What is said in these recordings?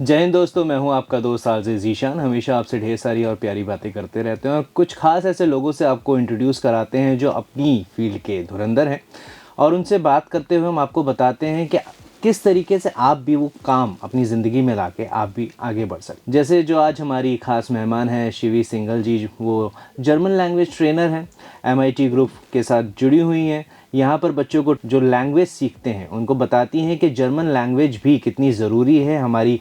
जय हिंद दोस्तों, मैं हूं आपका दोस्त आरजे ज़ीशान। हमेशा आपसे ढेर सारी और प्यारी बातें करते रहते हैं और कुछ खास ऐसे लोगों से आपको इंट्रोड्यूस कराते हैं जो अपनी फील्ड के धुरंधर हैं। और उनसे बात करते हुए हम आपको बताते हैं कि किस तरीके से आप भी वो काम अपनी ज़िंदगी में लाके आप भी आगे बढ़ सकते। जैसे जो आज हमारी खास मेहमान हैं शिवी सिंघल जी, वो जर्मन लैंग्वेज ट्रेनर हैं, MIT ग्रुप के साथ जुड़ी हुई हैं। यहाँ पर बच्चों को जो लैंग्वेज सीखते हैं उनको बताती हैं कि जर्मन लैंग्वेज भी कितनी ज़रूरी है हमारी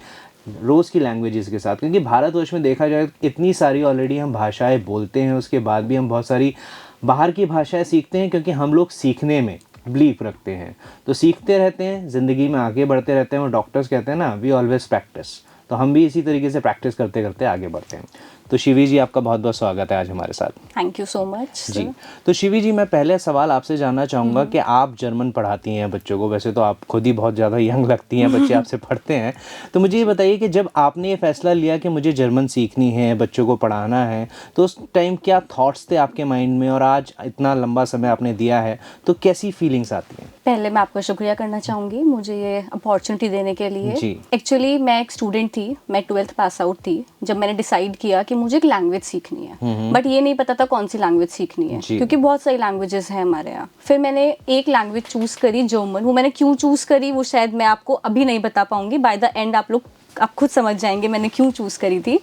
रोज़ की लैंग्वेजेस के साथ, क्योंकि भारतवर्ष में देखा जाए इतनी सारी ऑलरेडी हम भाषाएं बोलते हैं, उसके बाद भी हम बहुत सारी बाहर की भाषाएं सीखते हैं क्योंकि हम लोग सीखने में बिलीव रखते हैं। तो सीखते रहते हैं, ज़िंदगी में आगे बढ़ते रहते हैं। और डॉक्टर्स कहते हैं ना, वी ऑलवेज प्रैक्टिस। तो हम भी इसी तरीके से प्रैक्टिस करते करते आगे बढ़ते हैं। तो शिवी जी, आपका बहुत बहुत स्वागत है आज हमारे साथ। थैंक यू सो मच जी। तो शिवी जी, मैं पहले सवाल आपसे जानना चाहूँगा कि आप जर्मन पढ़ाती हैं बच्चों को। वैसे तो आप खुद ही बहुत ज़्यादा यंग लगती हैं, बच्चे आपसे पढ़ते हैं। तो मुझे ये बताइए कि जब आपने ये फैसला लिया कि मुझे जर्मन सीखनी है, बच्चों को पढ़ाना है, तो उस टाइम क्या थॉट्स थे आपके माइंड में? और आज इतना लंबा समय आपने दिया है तो कैसी फीलिंग्स आती हैं? पहले मैं आपका शुक्रिया करना चाहूँगी मुझे ये अपॉर्चुनिटी देने के लिए। जी। एक्चुअली मैं एक स्टूडेंट थी, मैं 12th पास आउट थी जब मैंने डिसाइड किया कि मुझे एक लैंग्वेज सीखनी है। बट ये नहीं पता था कौन सी लैंग्वेज सीखनी है, क्योंकि बहुत सारी लैंग्वेजेस हैं हमारे यहाँ। फिर मैंने एक लैंग्वेज चूज करी, जर्मन। वो मैंने क्यों चूज करी वो शायद मैं आपको अभी नहीं बता पाऊंगी। बाय द एंड आप खुद समझ जाएंगे मैंने क्यों चूज करी थी।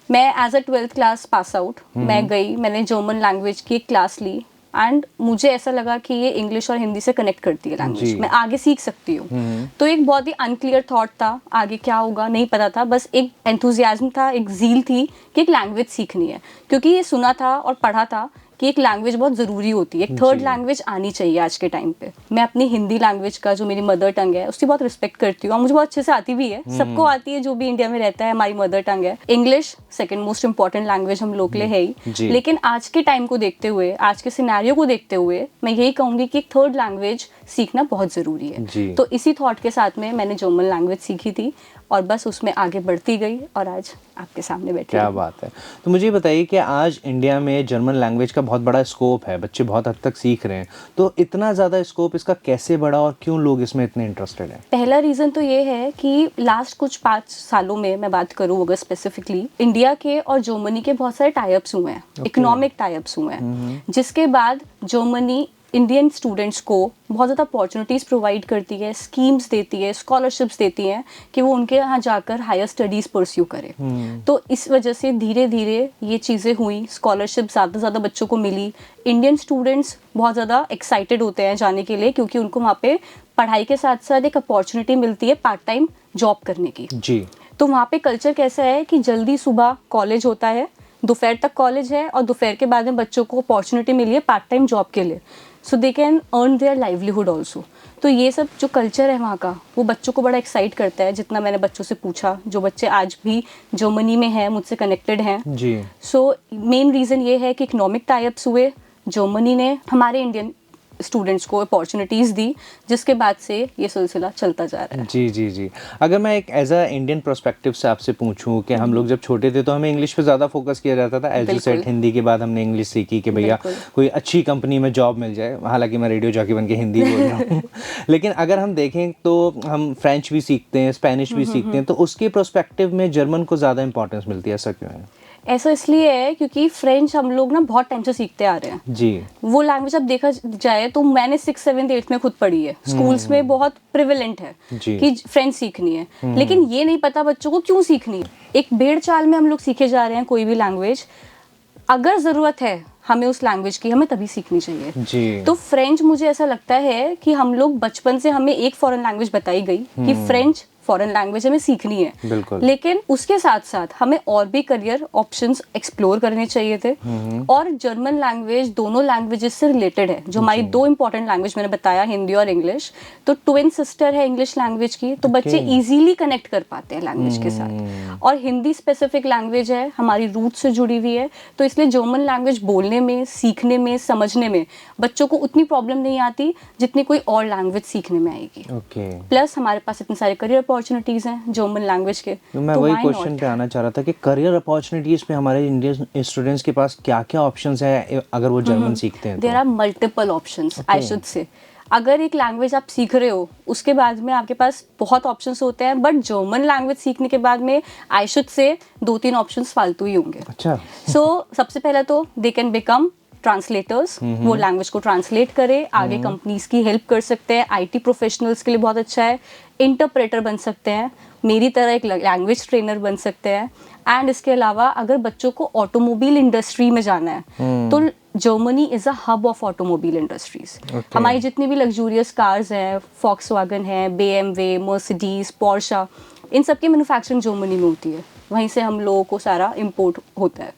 मैं as a 12th class pass out मैं गई, मैंने जर्मन लैंग्वेज की एक क्लास ली एंड मुझे ऐसा लगा कि ये इंग्लिश और हिंदी से कनेक्ट करती है लैंग्वेज, मैं आगे सीख सकती हूँ। तो एक बहुत ही अनक्लियर थॉट था, आगे क्या होगा नहीं पता था, बस एक एंथुजियाज्म था, एक ज़ील थी कि एक लैंग्वेज सीखनी है। क्योंकि ये सुना था और पढ़ा था कि एक लैंग्वेज बहुत ज़रूरी होती है, एक थर्ड लैंग्वेज आनी चाहिए आज के टाइम पे। मैं अपनी हिंदी लैंग्वेज का, जो मेरी मदर टंग है, उसकी बहुत रिस्पेक्ट करती हूँ और मुझे बहुत अच्छे से आती भी है। सबको आती है जो भी इंडिया में रहता है, हमारी मदर टंग है। English second most important language हम लोग के लिए है ही, लेकिन आज के टाइम को देखते हुए, आज के सिनेरियो को देखते हुए मैं यही कहूँगी कि एक थर्ड लैंग्वेज सीखना बहुत ज़रूरी है। तो इसी थॉट के साथ में मैंने जर्मन लैंग्वेज सीखी थी और बस उसमें आगे बढ़ती गई और आज आपके सामने बैठी। क्या बात है। तो मुझे बताइए कि आज इंडिया में जर्मन लैंग्वेज का बहुत बड़ा स्कोप है, बच्चे बहुत हद तक सीख रहे हैं, तो इतना ज़्यादा स्कोप इसका कैसे बढ़ा और क्यों लोग इसमें इतने इंटरेस्टेड हैं? पहला रीज़न तो ये है कि लास्ट कुछ 5 सालों में मैं बात करूँ अगर स्पेसिफिकली, इंडिया के और जर्मनी के बहुत सारे टाई-अप्स हुए हैं, इकोनॉमिक टाई-अप्स हुए हैं, जिसके बाद जर्मनी इंडियन स्टूडेंट्स को बहुत ज़्यादा अपॉर्चुनिटीज़ प्रोवाइड करती है, स्कीम्स देती है, स्कॉलरशिप्स देती हैं कि वो उनके यहाँ जाकर हायर स्टडीज़ परस्यू करें। तो इस वजह से धीरे धीरे ये चीज़ें हुई, स्कॉलरशिप ज़्यादा से ज़्यादा बच्चों को मिली। इंडियन स्टूडेंट्स बहुत ज़्यादा एक्साइटेड होते हैं जाने के लिए, क्योंकि उनको वहाँ पे पढ़ाई के साथ साथ एक अपॉर्चुनिटी मिलती है पार्ट टाइम जॉब करने की। जी। तो वहाँ पे कल्चर कैसा है कि जल्दी सुबह कॉलेज होता है, दोपहर तक कॉलेज है और दोपहर के बाद में बच्चों को अपॉर्चुनिटी मिली है पार्ट टाइम जॉब के लिए, so they can earn their livelihood also. तो ये सब जो कल्चर है वहाँ का, वो बच्चों को बड़ा एक्साइट करता है। जितना मैंने बच्चों से पूछा, जो बच्चे आज भी जर्मनी में हैं, मुझसे कनेक्टेड हैं। जी। सो मेन रीज़न ये है कि इकोनॉमिक टाई-अप्स हुए, जर्मनी ने हमारे इंडियन स्टूडेंट्स को अपॉर्चुनिटीज़ दी, जिसके बाद से ये सिलसिला चलता जा रहा है। जी जी जी। अगर मैं एक एज अ इंडियन पर्सपेक्टिव से आपसे पूछूं कि हम लोग जब छोटे थे तो हमें इंग्लिश पे ज़्यादा फोकस किया जाता था, एज यू सेड हिंदी के बाद हमने इंग्लिश सीखी कि भैया कोई अच्छी कंपनी में जॉब मिल जाए। हालांकि मैं रेडियो जॉकी बन के हिंदी बोल रहा हूँ लेकिन अगर हम देखें तो हम फ्रेंच भी सीखते हैं, स्पेनिश भी सीखते हैं, तो उसके पर्सपेक्टिव में जर्मन को ज़्यादा इंपॉर्टेंस मिलती है, ऐसा क्यों है? ऐसा इसलिए है क्योंकि फ्रेंच हम लोग ना बहुत टाइम से सीखते आ रहे हैं। जी। वो लैंग्वेज अब देखा जाए तो मैंने 6th 7th 8th में खुद पढ़ी है, स्कूल्स में बहुत प्रिवेलेंट है कि फ्रेंच सीखनी है, लेकिन ये नहीं पता बच्चों को क्यों सीखनी है। एक भेड़ चाल में हम लोग सीखे जा रहे हैं कोई भी लैंग्वेज। अगर ज़रूरत है हमें उस लैंग्वेज की, हमें तभी सीखनी चाहिए। जी। तो फ्रेंच, मुझे ऐसा लगता है कि हम लोग बचपन से हमें एक फॉरेन लैंग्वेज बताई गई कि फ्रेंच फॉरेन लैंग्वेज हमें सीखनी है, लेकिन उसके साथ साथ हमें और भी करियर ऑप्शंस एक्सप्लोर करने चाहिए थे। और जर्मन लैंग्वेज दोनों लैंग्वेजेस से रिलेटेड है, जो हमारी दो इंपॉर्टेंट लैंग्वेज मैंने बताया, हिंदी और इंग्लिश, तो ट्विन सिस्टर है इंग्लिश लैंग्वेज की, तो बच्चे इजीली कनेक्ट कर पाते हैं लैंग्वेज के साथ। और हिंदी स्पेसिफिक लैंग्वेज है, हमारी रूट से जुड़ी हुई है, तो इसलिए जर्मन लैंग्वेज बोलने में, सीखने में, समझने में बच्चों को उतनी प्रॉब्लम नहीं आती जितनी कोई और लैंग्वेज सीखने में आएगी। प्लस हमारे पास इतने सारे करियर अपॉर्चुनिटीज हैं जर्मन लैंग्वेज के। तो मैं वही क्वेश्चन पे आना चाह रहा था कि करियर अपॉर्चुनिटीज पे हमारे इंडियन स्टूडेंट्स के पास क्या क्या ऑप्शंस है अगर वो जर्मन सीखते हैं? There are multiple options, I should say. अगर एक लैंग्वेज आप सीख रहे हो उसके बाद में आपके पास बहुत ऑप्शंस होते हैं, बट जर्मन लैंग्वेज सीखने के बाद में आई शुड से 2-3 ऑप्शंस फालतू ही होंगे। अच्छा। सो सबसे पहले तो दे कैन बिकम ट्रांसलेटर्स, वो लैंग्वेज को ट्रांसलेट करे, आगे कंपनीज की हेल्प कर सकते हैं, आईटी प्रोफेशनल्स के लिए बहुत अच्छा है, इंटरप्रेटर बन सकते हैं, मेरी तरह एक लैंग्वेज ट्रेनर बन सकते हैं। एंड इसके अलावा अगर बच्चों को ऑटोमोबाइल इंडस्ट्री में जाना है तो Germany is a hub of automobile industries. हमारी जितनी भी लग्जूरियस कार्स हैं, फॉक्सवैगन है, BMW, मर्सिडीज, पोर्शा, इन सब की मैन्युफैक्चरिंग जर्मनी में होती है, वहीं से हम लोगों को सारा इम्पोर्ट होता है।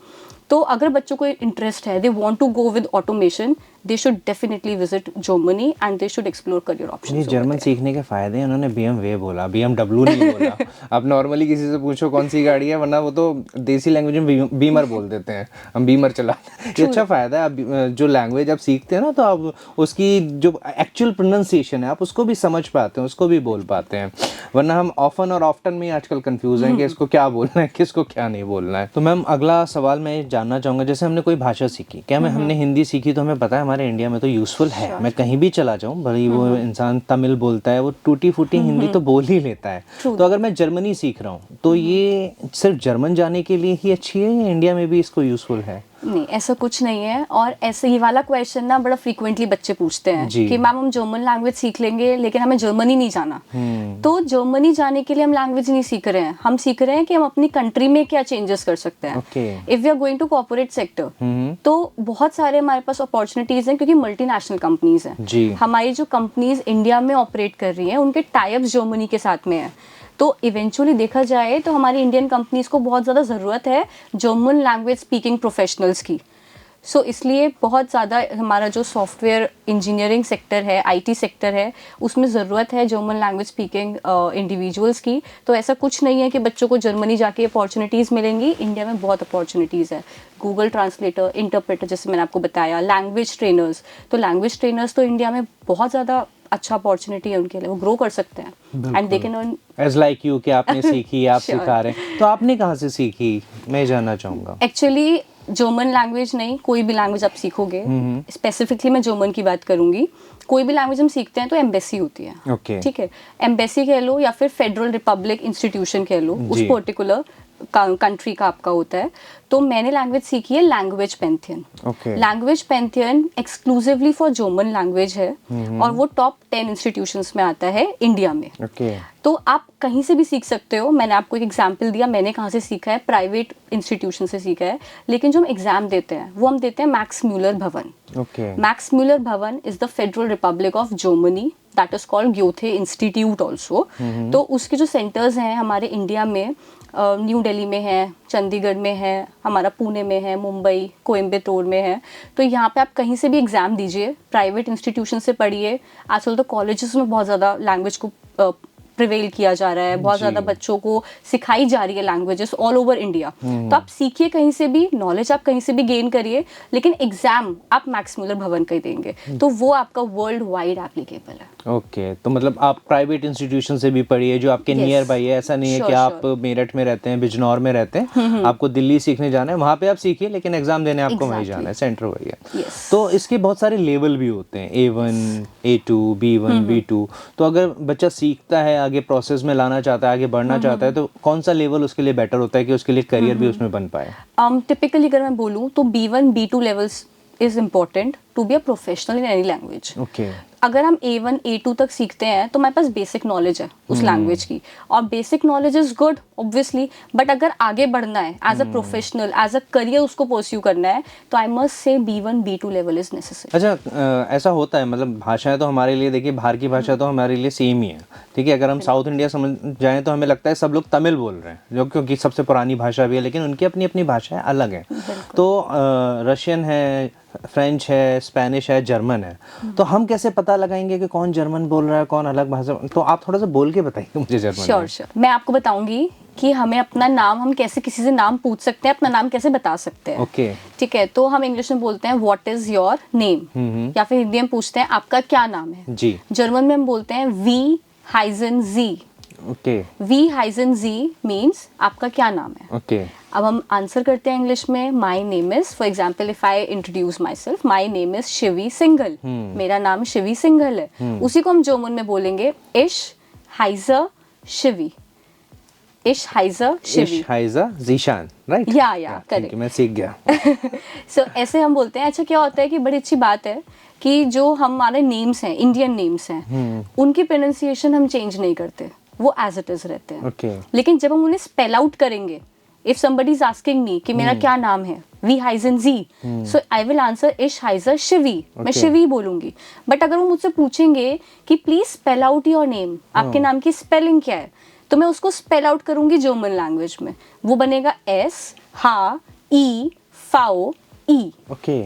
तो अगर बच्चों को इंटरेस्ट है, they want to go with automation, they should definitely visit Germany and they should explore career options. ये जर्मन सीखने के फायदे हैं, उन्होंने BMW बोला, BMW नहीं बोला। आप नॉर्मली किसी से पूछो कौन सी गाड़ी है, वरना वो तो देसी लैंग्वेज में बीमर बोल देते हैं, हम बीमर चला। ये अच्छा फ़ायदा है, आप जो लैंग्वेज आप सीखते हैं ना, तो आप उसकी जो एक्चुअल प्रोनाउंसिएशन है आप उसको भी समझ पाते हैं, उसको भी बोल पाते हैं। वरना हम ऑफन और ऑफ्टन में आजकल कंफ्यूज हैं कि इसको क्या बोलना है, किसको क्या नहीं बोलना है। तो मैम अगला सवाल मैं जानना चाहूँगा, जैसे हमने कोई भाषा सीखी, क्या मैं हमने हिंदी सीखी तो हमें पता है हमारे इंडिया में तो यूज़फुल है, मैं कहीं भी चला जाऊँ, भले वो इंसान तमिल बोलता है, वो टूटी फूटी हिंदी तो बोल ही लेता है। तो अगर मैं जर्मनी सीख रहा हूँ तो ये सिर्फ जर्मन जाने के लिए ही अच्छी है या इंडिया में भी इसको यूज़फुल है? नहीं, ऐसा कुछ नहीं है। और ऐसे ही वाला क्वेश्चन ना बड़ा फ्रीक्वेंटली बच्चे पूछते हैं कि मैम हम जर्मन लैंग्वेज सीख लेंगे लेकिन हमें जर्मनी नहीं जाना। तो जर्मनी जाने के लिए हम लैंग्वेज नहीं सीख रहे हैं, हम सीख रहे हैं कि हम अपनी कंट्री में क्या चेंजेस कर सकते हैं। If we are going to corporate sector तो बहुत सारे हमारे पास अपॉर्चुनिटीज हैं, क्योंकि मल्टीनेशनल कंपनीज हैं। हमारी जो कंपनीज इंडिया में ऑपरेट कर रही हैं उनके टाइप्स जर्मनी के साथ में है। तो इवेंचुअली देखा जाए तो हमारी इंडियन कंपनीज को बहुत ज़्यादा ज़रूरत है जर्मन लैंग्वेज स्पीकिंग प्रोफेशनल्स की। सो इसलिए बहुत ज़्यादा हमारा जो सॉफ्टवेयर इंजीनियरिंग सेक्टर है, आईटी सेक्टर है, उसमें ज़रूरत है जर्मन लैंग्वेज स्पीकिंग इंडिविजुअल्स की। तो ऐसा कुछ नहीं है कि बच्चों को जर्मनी जाके अपॉर्चुनिटीज़ मिलेंगी, इंडिया में बहुत अपॉर्चुनिटीज़ है। गूगल ट्रांसलेटर, इंटरप्रेटर, जैसे मैंने आपको बताया, लैंग्वेज ट्रेनर्स, तो लैंग्वेज ट्रेनर्स तो इंडिया में बहुत ज़्यादा अच्छा अपॉर्चुनिटी है उनके लिए, वो ग्रो कर सकते हैं and they can earn as like you कि आपने सीखी, आप सिखा रहे हैं। तो आपने कहाँ से सीखी, मैं जानना चाहूँगा। एक्चुअली जर्मन लैंग्वेज नहीं, कोई भी लैंग्वेज आप सीखोगे, स्पेसिफिकली मैं जर्मन की बात करूंगी, कोई भी लैंग्वेज हम सीखते हैं तो एम्बेसी होती है। ठीक है, एम्बेसी कह लो या फिर फेडरल रिपब्लिक इंस्टीट्यूशन कह लो, उस पर्टिकुलर कंट्री का आपका होता है। तो मैंने लैंग्वेज सीखी है language Pantheon. Language Pantheon exclusively for German language है और वो टॉप 10 इंस्टीट्यूशंस में आता है इंडिया में। तो आप कहीं से भी सीख सकते हो। मैंने आपको एक एग्जांपल दिया, मैंने कहाँ से सीखा है, प्राइवेट इंस्टीट्यूशन से सीखा है। लेकिन जो हम एग्जाम देते हैं वो हम देते हैं Max Mueller Bhavan. Max Mueller Bhavan is the Federal Republic of Germany, that is called Goethe Institute also. तो उसके जो सेंटर्स हैं हमारे इंडिया में, न्यू दिल्ली में है, चंडीगढ़ में है, हमारा पुणे में है, मुंबई, कोयम्बटूर में है। तो यहाँ पे आप कहीं से भी एग्जाम दीजिए, प्राइवेट इंस्टीट्यूशन से पढ़िए। आजकल तो कॉलेजेस में बहुत ज़्यादा लैंग्वेज को प्रिवेल किया जा रहा है, बहुत ज़्यादा बच्चों को सिखाई जा रही है लैंग्वेजेस ऑल ओवर इंडिया। तो आप सीखिए कहीं से भी, नॉलेज आप कहीं से भी गेन करिए, लेकिन एग्जाम आप मैक्स म्यूलर भवन का ही देंगे, तो वो आपका वर्ल्ड वाइड एप्लीकेबल है। ओके, तो मतलब आप प्राइवेट इंस्टीट्यूशन से भी पढ़िए जो आपके नियर बाई है। ऐसा नहीं है कि आप मेरठ में रहते हैं, बिजनौर में रहते हैं, आपको दिल्ली सीखने जाना है, वहाँ पे आप सीखिए, लेकिन एग्जाम देने आपको वहीं जाना है, सेंटर वही है। तो इसके बहुत सारे लेवल भी होते हैं, A1, A2, B1, B2। तो अगर बच्चा सीखता है, आगे प्रोसेस में लाना चाहता है, आगे बढ़ना चाहता है, तो कौन सा लेवल उसके लिए बेटर होता है कि उसके लिए करियर भी उसमें बन पाए? टिपिकली अगर मैं बोलूँ तो B1, B2 levels is important to be a professional in any language. अगर हम A1, A2 तक सीखते हैं तो हमारे पास बेसिक नॉलेज है उस लैंग्वेज की, और basic knowledge is good obviously, but अगर आगे बढ़ना है as a professional, as a career उसको परस्यू करना है, तो I must say B1, B2 level is necessary. अच्छा, ऐसा होता है, मतलब भाषाएं तो हमारे लिए, देखिए बाहर की भाषा तो हमारे लिए सेम ही है, ठीक है। अगर हम साउथ इंडिया समझ जाएं तो हमें लगता है सब लोग तमिल बोल रहे हैं, जो क्योंकि सबसे पुरानी भाषा भी है, लेकिन उनकी अपनी अपनी भाषाएं अलग हैं। तो रशियन है, फ्रेंच है, स्पेनिश है, जर्मन है, तो हम कैसे पता लगाएंगे कि कौन जर्मन बोल रहा है, कौन अलग भाषा? तो आप थोड़ा सा बोल के बताइए मुझे जर्मन। श्योर, मैं आपको बताऊंगी कि हमें अपना नाम, हम कैसे किसी से नाम पूछ सकते हैं, अपना नाम कैसे बता सकते हैं। ठीक है, तो हम इंग्लिश में बोलते हैं व्हाट इज योर नेम, या फिर हिंदी में पूछते हैं आपका क्या नाम है जी। जर्मन में हम बोलते हैं V-Z। V-Z मीन्स आपका क्या नाम है। अब हम आंसर करते हैं इंग्लिश में. My name is, for example if I introduce my self, my name is Shivi Singhal. मेरा नाम शिवी सिंघल है. उसी को हम जोमन में बोलेंगे इश हाइजा शिवी. इश हाइजा शिवी. इश हाइजा जीशान, राइट? या करेक्ट. मैं सीख गया. सो ऐसे हम बोलते हैं. अच्छा क्या होता है कि बड़ी अच्छी बात है कि जो हमारे नेम्स हैं, इंडियन नेम्स हैं, उनकी प्रोनाउंसिएशन हम चेंज नहीं करते, वो एज इट इज रहते हैं. Okay. लेकिन जब हम उन्हें स्पेल आउट करेंगे, if somebody is asking me कि मेरा क्या नाम है, वी हाइजन जी, सो आई विल आंसर इश हाइजर शिवी. मैं शिवी बोलूंगी. बट अगर वो मुझसे पूछेंगे कि please spell out your name, आपके नाम की स्पेलिंग क्या है, तो मैं उसको स्पेल आउट करूंगी जर्मन लैंग्वेज में. वो बनेगा एस हा ई फाओ ई. ओके.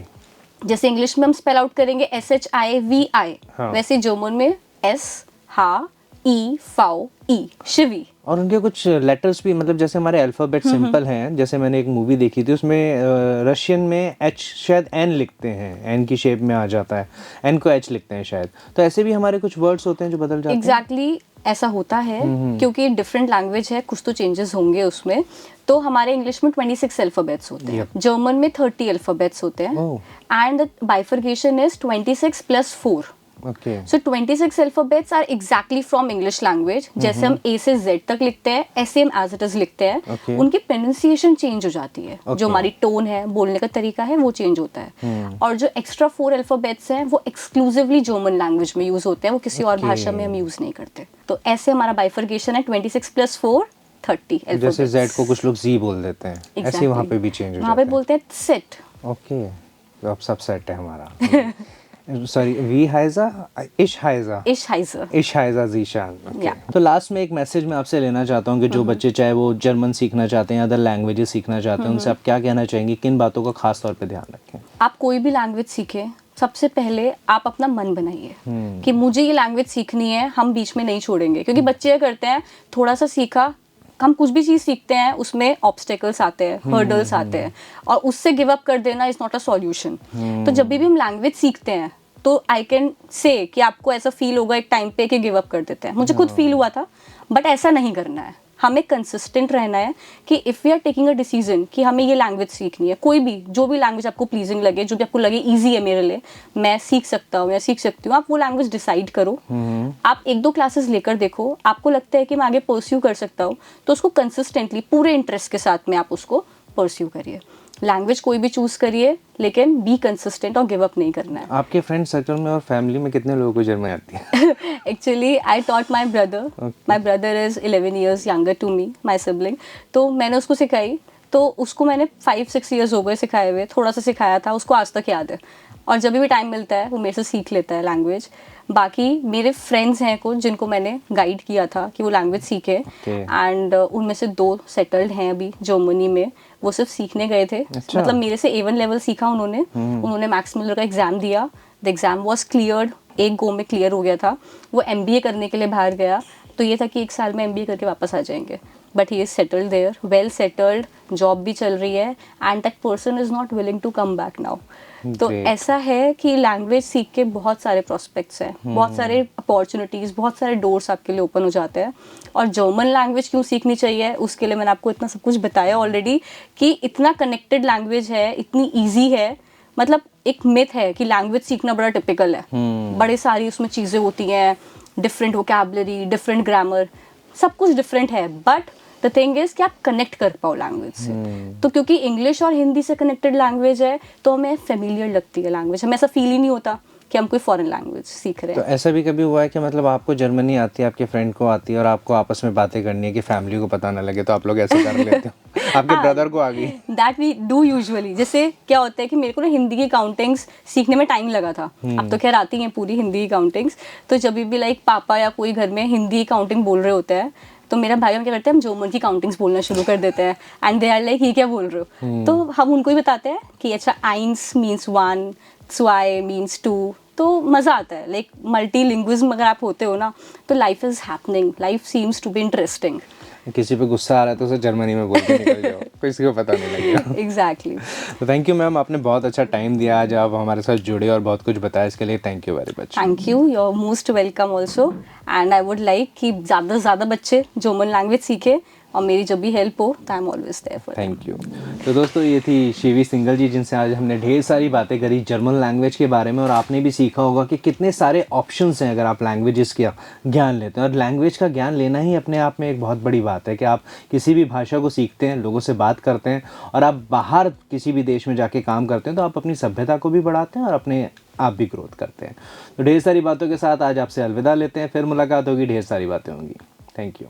जैसे इंग्लिश में हम स्पेल आउट करेंगे SHIVI, हाँ. वैसे जर्मन में एस हा ई फाओ ई शिवी. और उनके कुछ लेटर्स भी, मतलब जैसे हमारे अल्फाबेट सिंपल हैं, जैसे मैंने एक मूवी देखी थी उसमें रशियन में एच शायद एन लिखते हैं, एन की शेप में आ जाता है, एन को एच लिखते हैं शायद. तो ऐसे भी हमारे कुछ वर्ड्स होते हैं जो बदल जाते हैं. एग्जैक्टली ऐसा होता है क्योंकि डिफरेंट लैंग्वेज है, कुछ तो चेंजेस होंगे उसमें. तो हमारे इंग्लिश में 26 अल्फाबेट्स होते हैं, जर्मन में 30 अल्फाबेट्स होते हैं, and the bifurcation is 26 + 4. Okay. So 26 alphabets are exactly from English language. जैसे हम A से Z तक लिखते हैं, ऐसे हम as it is लिखते हैं. Okay. उनकी प्रोनाउंसिएशन चेंज हो जाती है. Okay. जो हमारी टोन है, बोलने का तरीका है, वो चेंज होता है. और जो एक्स्ट्रा 4 अल्फाबेट्स हैं, वो एक्सक्लूसिवली जर्मन लैंग्वेज में यूज होते हैं, वो किसी और भाषा में हम यूज नहीं करते. तो ऐसे हमारा बाइफर्केशन है 26 + 4 30 अल्फाबेट्स. जैसे Z को कुछ लोग Z बोल देते हैं, ऐसे वहाँ पे भी चेंज हो जाता है. वहाँ पे बोलते हैं sit. ओके. तो अब सब सेट है हमारा. सॉरी, वी हाइजा इश हाइजा इश हाइजा जीशान. तो लास्ट में एक मैसेज मैं आपसे लेना चाहता हूँ कि जो बच्चे चाहे वो जर्मन सीखना चाहते हैं, अदर लैंग्वेजेस सीखना चाहते हैं, उनसे आप क्या कहना चाहेंगे, किन बातों का खास तौर पे ध्यान रखें? आप कोई भी लैंग्वेज सीखें, सबसे पहले आप अपना मन बनाइए कि मुझे ये लैंग्वेज सीखनी है. हम बीच में नहीं छोड़ेंगे, क्योंकि बच्चे करते हैं थोड़ा सा सीखा, हम कुछ भी चीज सीखते हैं उसमें ऑब्स्टेकल्स आते हैं, हर्डल्स आते हैं, और उससे गिव अप कर देना इज नॉट अ सॉल्यूशन. तो जब भी हम लैंग्वेज सीखते हैं तो आई कैन से कि आपको ऐसा फील होगा एक टाइम पे कि गिव अप कर देते हैं. मुझे खुद फील हुआ था, बट ऐसा नहीं करना है. हमें कंसिस्टेंट रहना है कि if we are taking a decision कि हमें ये लैंग्वेज सीखनी है, कोई भी जो भी लैंग्वेज आपको प्लीजिंग लगे, जो भी आपको लगे ईजी है मेरे लिए, मैं सीख सकता हूँ या सीख सकती हूँ, आप वो लैंग्वेज डिसाइड करो. आप 1-2 क्लासेस लेकर देखो, आपको लगता है कि मैं आगे परस्यू कर सकता हूँ, तो उसको कंसिस्टेंटली पूरे इंटरेस्ट के साथ में आप उसको परस्यू करिए. लैंग्वेज कोई भी चूज करिए, लेकिन बी कंसिस्टेंट और गिव अप नहीं करना है. आपके फ्रेंड सर्कल में और फैमिली में कितने लोगों को जर्मन आती है? Actually I taught my brother is 11 years younger to me, my sibling. तो मैंने उसको सिखाई, तो उसको मैंने 5-6 years हो गए सिखाए हुए. थोड़ा सा सिखाया था, उसको आज तक याद है, और जब भी टाइम मिलता है वो मेरे से सीख लेता है लैंग्वेज. बाकी मेरे फ्रेंड्स हैं कुछ जिनको मैंने गाइड किया था कि वो लैंग्वेज सीखे, एंड उनमें से 2 सेटल्ड हैं अभी जर्मनी में. वो सिर्फ सीखने गए थे. अच्छा. मतलब मेरे से A1 लेवल सीखा उन्होंने मैक्स मिलर का एग्जाम दिया. द एग्जाम वॉज क्लियर्ड, एक गो में क्लियर हो गया था. वो MBA करने के लिए बाहर गया, तो ये था कि 1 साल में MBA करके वापस आ जाएंगे. But he is settled there, well settled, job भी चल रही है, and that person is not willing to come back now. तो ऐसा है कि लैंग्वेज सीख के बहुत सारे प्रोस्पेक्ट्स हैं, बहुत सारे अपॉर्चुनिटीज़, बहुत सारे डोर्स आपके लिए ओपन हो जाते हैं. और जर्मन लैंग्वेज क्यों सीखनी चाहिए, उसके लिए मैंने आपको इतना सब कुछ बताया ऑलरेडी कि इतना कनेक्टेड लैंग्वेज है, इतनी ईजी है. मतलब एक मिथ है कि लैंग्वेज सीखना बड़ा टिपिकल है, बड़े सारी उसमें चीज़ें होती हैं, डिफरेंट वोकैबुलरी, डिफरेंट ग्रामर, सब कुछ डिफरेंट है. बट द थिंग इज कि आप कनेक्ट कर पाओ लैंग्वेज से. तो क्योंकि इंग्लिश और हिंदी से कनेक्टेड लैंग्वेज है, तो हमें फेमिलियर लगती है लैंग्वेज. हमें ऐसा फील ही नहीं होता कि हम कोई फॉरेन लैंग्वेज सीख रहे हैं. तो ऐसा भी कभी हुआ है कि मतलब आपको जर्मनी आती है, आपके फ्रेंड को आती है, और आपको आपस में बातें करनी है कि फैमिली को पता ना लगे, तो आप लोग ऐसे कर लेते हो? आपके ब्रदर को आ गई? That we do usually. जैसे क्या होता है कि मेरे को ना हिंदी की काउंटिंग्स सीखने में टाइम लगा था. अब तो खैर आती हैं पूरी हिंदी की काउंटिंग्स. तो जब भी लाइक पापा या कोई घर में हिंदी की काउंटिंग बोल रहे होते हैं, तो मेरा भाई हम क्या करते हैं, हम जर्मन की काउंटिंग्स बोलना शुरू कर देते हैं. एंड दे आर लाइक ये क्या बोल रहे हो? तो हम उनको ही बताते हैं कि अच्छा 1 मीन्स 1, 2 मीन्स 2. तो मज़ा आता है. लाइक मल्टी लिंग्विज्म अगर आप होते हो ना, तो life is happening, life seems to be interesting. किसी पे गुस्सा आ रहा है तो उसे जर्मनी में बोल के निकल जाओ, किसी को पता नहीं लगेगा. एग्जैक्टली. तो थैंक यू मैम, आपने बहुत अच्छा टाइम दिया आज, आप हमारे साथ जुड़े और बहुत कुछ बताया, इसके लिए thank you very much. Thank you, you are most welcome also. And I would like कि ज़्यादा से ज़्यादा बच्चे जर्मन लैंग्वेज सीखे. और मेरी जब भी हेल्प हो तो I am always there for. Thank you. तो दोस्तों ये थी शिवी सिंघल जी, जिनसे आज हमने ढेर सारी बातें करी जर्मन लैंग्वेज के बारे में, और आपने भी सीखा होगा कि कितने सारे ऑप्शंस हैं अगर आप लैंग्वेजेस का ज्ञान लेते हैं। और लैंग्वेज का ज्ञान लेना ही अपने आप में एक बहुत बड़ी बात है कि आप किसी भी भाषा को सीखते हैं, लोगों से बात करते हैं, और आप बाहर किसी भी देश में जाके काम करते हैं तो आप अपनी सभ्यता को भी बढ़ाते हैं और अपने आप भी ग्रोथ करते हैं। तो ढेर सारी बातों के साथ आज आपसे अलविदा लेते हैं, फिर मुलाकात होगी, ढेर सारी बातें होंगी। Thank you.